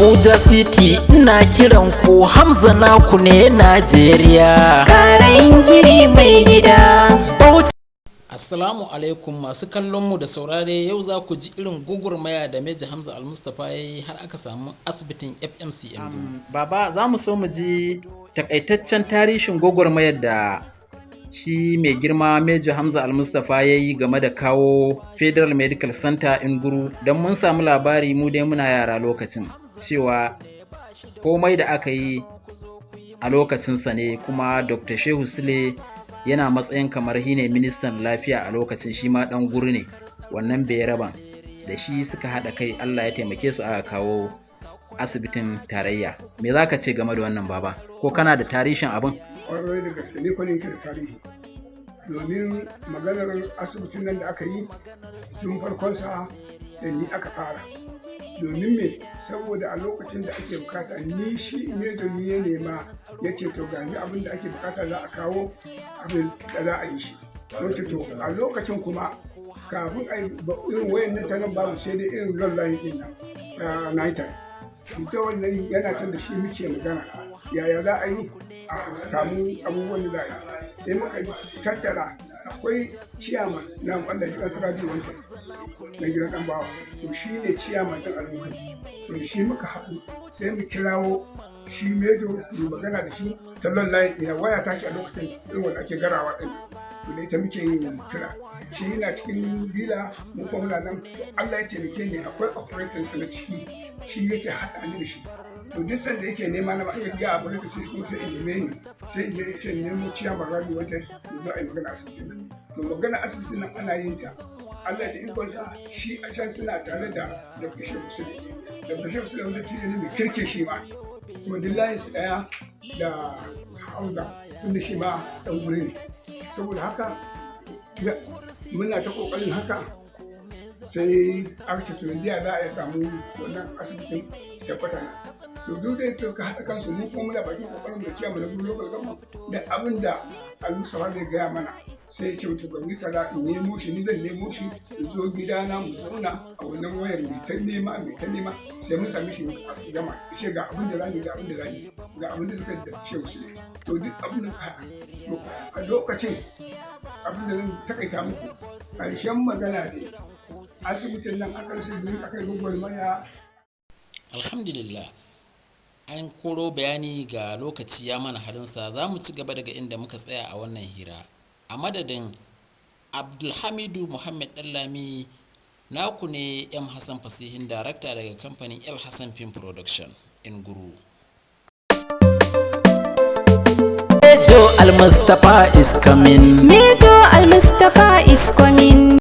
Abuja City ina kiran ku, Hamza naku ne Najeriya. Karayin giri mai gida. Assalamu alaikum masu kallon mu da saurare, yau za ku ji irin gugurmaya da Major Hamza Al-Mustapha ya yi har aka samu asibitin FMC Nguru. Baba, za mu so mu ji takaitaccen tarihin gugurmayar da shi mai girma Major Hamza Al-Mustapha ya yi game da kawo Federal Medical Center Nguru, don mun samu labari mu dai muna yara lokacin cewa komai da aka yi a lokacinsa ne, kuma Dr. Shehu Sule yana matsayin kamar shi ne ministan lafiya a lokacin, shi ma ɗan guri ne, wannan bai raban da shi suka haɗa kai, Allah ya taimake su aka kawo asibitin tarayya. Me za ka ce game da wannan baba, ko kana da tarihin abin? Ƙwarai da gaske ne kwanin da tarihi, domin maganar asibitin nan da aka yi tun farkonsa da ni aka fara. Domin me, saboda a lokacin da ake bukata ni shi ne da ni ya nema ya ce to gani abin da ake bukata za a kawo abin da za a yi shi. Wace to a lokacin kuma kafin a yi irin wayan nan ta nan babu sai dai irin lallayin ɗin nan ta nighttime. Ita wannan yana can da shi muke magana yaya za a yi a samu abubuwan da za a yi, sai muka tattara. Akwai ciyaman na wanda shi ƙasar radio wancan na gidan ɗan bawa, to shi ne ciyaman ɗin al'umma, to shi muka haɗu sai mu kirawo shi mejo mu magana da shi ta lallayin ɗaya waya ta shi a lokacin irin wanda ake garawa ɗin, to da ita muke yin kira. Shi yana cikin bila mu kuma muna nan, Allah ya taimake ni akwai operators na ciki, shi yake haɗa ni da shi. To duk sanda yake nema na ma'aikata ga abu da sai kuma sai in neme ni, sai in je ce nemo ciyamar radio wata zo a yi magana asibitin nan. To magana asibitin nan ana yin ta, Allah da ikonsa shi a can suna tare da Dr. Shehu Sule. Dr. Shehu Sule wanda tuni ne mai kirke shi ma, kuma duk layinsu ɗaya da Hausa wanda shi ma ɗan guri ne. Saboda haka muna ta ƙoƙarin haka, sai aka ce za a samu wannan asibitin tabbata na. To duk da yake suka haɗa kansu, mu kuma muna bakin kokarin da ciyama na gudu lokacin gama da abin da Al-Mustapha zai gaya mana, sai ya ce to gwamnati kaza in nemo shi, ni zan nemo shi in zo gidana mu zauna a wannan wayar mai ta nema sai mun sami shi a gama ce ga abin da zamu ga abin da suka da ce su. To duk abin da ka haɗa a lokacin, abin da zan takaita muku ƙarshen magana ne, asibitin nan a ƙarshen ne aka yi gwagwarmaya. Alhamdulillah, an koro bayani ga lokaci ya mana halinsa, za mu ci gaba daga inda muka tsaya a wannan hira. A madadin Abdulhamidu Muhammad Dallami, naku ne M. Hassan Fasihin, darakta daga kamfanin El Hassan Film Production Nguru. Major Al-Mustapha is coming.